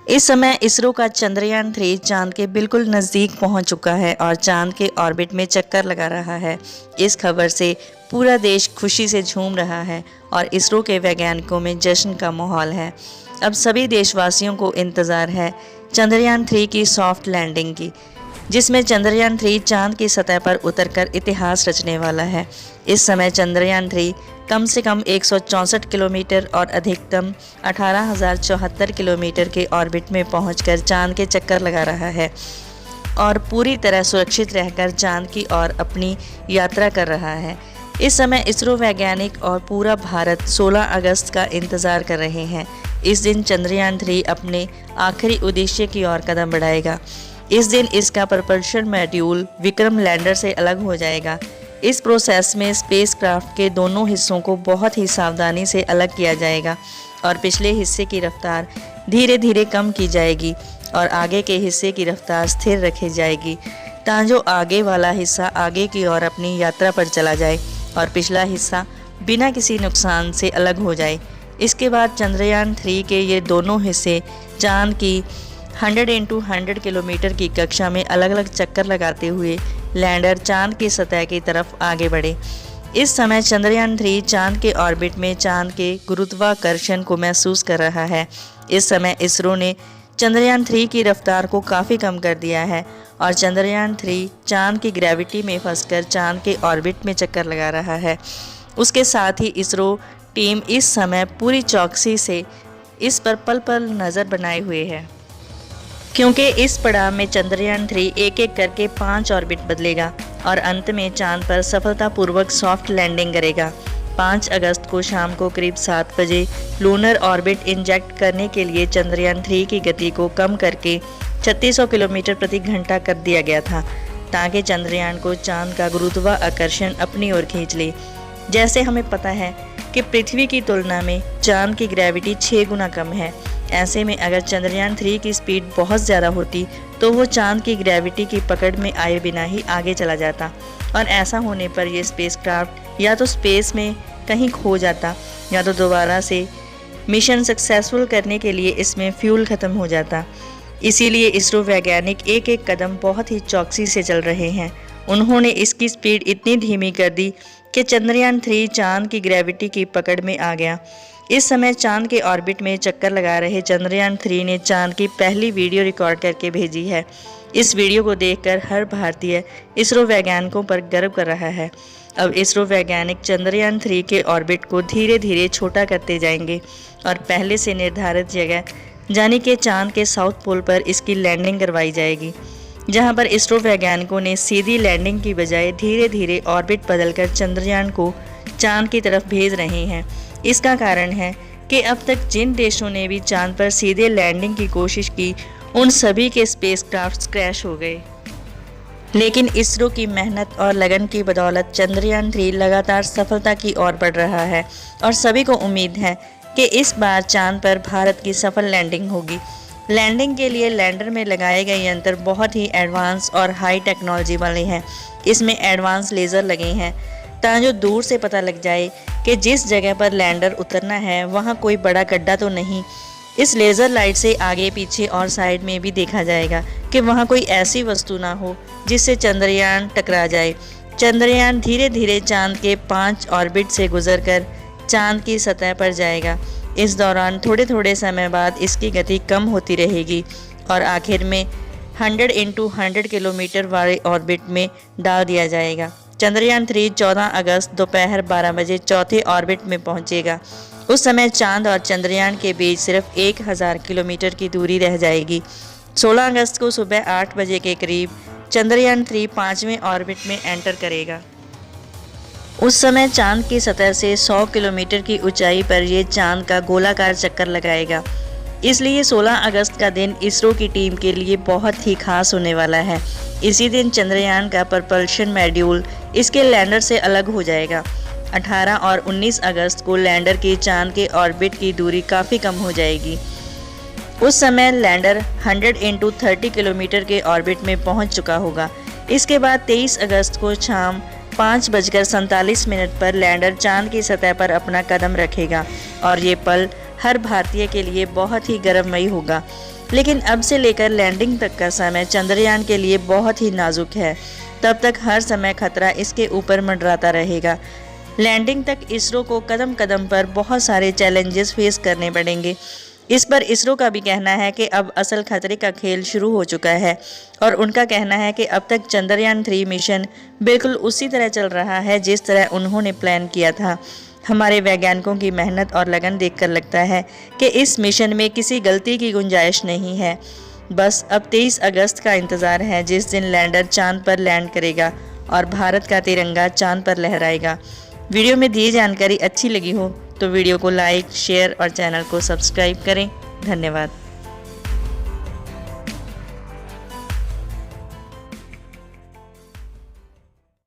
इस समय इसरो का चंद्रयान-3 चांद के बिल्कुल नज़दीक पहुंच चुका है और चांद के ऑर्बिट में चक्कर लगा रहा है। इस खबर से पूरा देश खुशी से झूम रहा है और इसरो के वैज्ञानिकों में जश्न का माहौल है। अब सभी देशवासियों को इंतज़ार है चंद्रयान-3 की सॉफ्ट लैंडिंग की, जिसमें चंद्रयान-3 चांद की सतह पर उतरकर इतिहास रचने वाला है। इस समय चंद्रयान-3 कम से कम 164 किलोमीटर और अधिकतम 18,074 किलोमीटर के ऑर्बिट में पहुंचकर चांद के चक्कर लगा रहा है और पूरी तरह सुरक्षित रहकर चांद की ओर अपनी यात्रा कर रहा है। इस समय इसरो वैज्ञानिक और पूरा भारत 16 अगस्त का इंतज़ार कर रहे हैं। इस दिन चंद्रयान-3 अपने आखिरी उद्देश्य की ओर कदम बढ़ाएगा। इस दिन इसका प्रपल्शन मॉड्यूल विक्रम लैंडर से अलग हो जाएगा। इस प्रोसेस में स्पेसक्राफ्ट के दोनों हिस्सों को बहुत ही सावधानी से अलग किया जाएगा और पिछले हिस्से की रफ्तार धीरे धीरे कम की जाएगी और आगे के हिस्से की रफ्तार स्थिर रखी जाएगी, ताकि आगे वाला हिस्सा आगे की ओर अपनी यात्रा पर चला जाए और पिछला हिस्सा बिना किसी नुकसान से अलग हो जाए। इसके बाद चंद्रयान-3 के ये दोनों हिस्से चांद की 100 किलोमीटर की कक्षा में अलग अलग चक्कर लगाते हुए लैंडर चांद की सतह की तरफ आगे बढ़े। इस समय चंद्रयान-3 चांद के ऑर्बिट में चांद के गुरुत्वाकर्षण को महसूस कर रहा है। इस समय इसरो ने चंद्रयान-3 की रफ्तार को काफ़ी कम कर दिया है और चंद्रयान-3 चांद की ग्रेविटी में फंसकर चांद के ऑर्बिट में चक्कर लगा रहा है। उसके साथ ही इसरो टीम इस समय पूरी चौकसी से इस पर पल पल नज़र बनाए हुए है, क्योंकि इस पड़ाव में चंद्रयान-3 एक एक करके 5 ऑर्बिट बदलेगा और अंत में चांद पर सफलतापूर्वक सॉफ्ट लैंडिंग करेगा। 5 अगस्त को शाम को करीब 7 बजे लूनर ऑर्बिट इंजेक्ट करने के लिए चंद्रयान-3 की गति को कम करके 3600 किलोमीटर प्रति घंटा कर दिया गया था, ताकि चंद्रयान को चांद का गुरुत्वाकर्षण अपनी ओर खींच ले। जैसे हमें पता है कि पृथ्वी की तुलना में चांद की ग्रेविटी 6 गुना कम है। ऐसे में अगर चंद्रयान-3 की स्पीड बहुत ज़्यादा होती तो वो चांद की ग्रेविटी की पकड़ में आए बिना ही आगे चला जाता और ऐसा होने पर ये स्पेसक्राफ्ट या तो स्पेस में कहीं खो जाता या तो दोबारा से मिशन सक्सेसफुल करने के लिए इसमें फ्यूल ख़त्म हो जाता। इसीलिए इसरो वैज्ञानिक एक एक कदम बहुत ही चौकसी से चल रहे हैं। उन्होंने इसकी स्पीड इतनी धीमी कर दी कि चंद्रयान-3 चांद की ग्रेविटी की पकड़ में आ गया। इस समय चांद के ऑर्बिट में चक्कर लगा रहे चंद्रयान-3 ने चांद की पहली वीडियो रिकॉर्ड करके भेजी है। इस वीडियो को देखकर हर भारतीय इसरो वैज्ञानिकों पर गर्व कर रहा है। अब इसरो वैज्ञानिक चंद्रयान-3 के ऑर्बिट को धीरे धीरे छोटा करते जाएंगे और पहले से निर्धारित जगह यानी कि चांद के साउथ पोल पर इसकी लैंडिंग करवाई जाएगी, जहां पर इसरो वैज्ञानिकों ने सीधी लैंडिंग की बजाय धीरे धीरे ऑर्बिट बदलकर चंद्रयान को चांद की तरफ भेज रहे हैं। इसका कारण है कि अब तक जिन देशों ने भी चांद पर सीधे लैंडिंग की कोशिश की, उन सभी के स्पेसक्राफ्ट क्रैश हो गए। लेकिन इसरो की मेहनत और लगन की बदौलत चंद्रयान-3 लगातार सफलता की ओर बढ़ रहा है और सभी को उम्मीद है कि इस बार चांद पर भारत की सफल लैंडिंग होगी। लैंडिंग के लिए लैंडर में लगाए गए यंत्र बहुत ही एडवांस और हाई टेक्नोलॉजी वाले हैं। इसमें एडवांस लेज़र लगे हैं ताकि दूर से पता लग जाए कि जिस जगह पर लैंडर उतरना है वहाँ कोई बड़ा गड्ढा तो नहीं। इस लेज़र लाइट से आगे पीछे और साइड में भी देखा जाएगा कि वहाँ कोई ऐसी वस्तु ना हो जिससे चंद्रयान टकरा जाए। चंद्रयान धीरे धीरे चांद के 5 ऑर्बिट से गुजरकर चांद की सतह पर जाएगा। इस दौरान थोड़े थोड़े समय बाद इसकी गति कम होती रहेगी और आखिर में 100 किलोमीटर वाले ऑर्बिट में डाल दिया जाएगा। चंद्रयान-3 14 अगस्त दोपहर 12 बजे चौथे ऑर्बिट में पहुंचेगा। उस समय चांद और चंद्रयान के बीच सिर्फ 1000 किलोमीटर की दूरी रह जाएगी। 16 अगस्त को सुबह 8 बजे के करीब चंद्रयान-3 5वें ऑर्बिट में एंटर करेगा। उस समय चांद की सतह से 100 किलोमीटर की ऊंचाई पर यह चांद का गोलाकार चक्कर लगाएगा। इसलिए 16 अगस्त का दिन इसरो की टीम के लिए बहुत ही खास होने वाला है। इसी दिन चंद्रयान का प्रपल्शन मॉड्यूल इसके लैंडर से अलग हो जाएगा। 18 और 19 अगस्त को लैंडर की चांद के ऑर्बिट की दूरी काफ़ी कम हो जाएगी। उस समय लैंडर 100 किलोमीटर के ऑर्बिट में पहुंच चुका होगा। इसके बाद 23 अगस्त को शाम 5:47 पर लैंडर चांद की सतह पर अपना कदम रखेगा और ये पल हर भारतीय के लिए बहुत ही गर्वमयी होगा। लेकिन अब से लेकर लैंडिंग तक का समय चंद्रयान के लिए बहुत ही नाजुक है। तब तक हर समय खतरा इसके ऊपर मंडराता रहेगा। लैंडिंग तक इसरो को कदम कदम पर बहुत सारे चैलेंजेस फेस करने पड़ेंगे। इस पर इसरो का भी कहना है कि अब असल खतरे का खेल शुरू हो चुका है और उनका कहना है कि अब तक चंद्रयान 3 मिशन बिल्कुल उसी तरह चल रहा है जिस तरह उन्होंने प्लान किया था। हमारे वैज्ञानिकों की मेहनत और लगन देखकर लगता है कि इस मिशन में किसी गलती की गुंजाइश नहीं है। बस अब 23 अगस्त का इंतज़ार है, जिस दिन लैंडर चांद पर लैंड करेगा और भारत का तिरंगा चांद पर लहराएगा। वीडियो में दी जानकारी अच्छी लगी हो तो वीडियो को लाइक, शेयर और चैनल को सब्सक्राइब करें। धन्यवाद।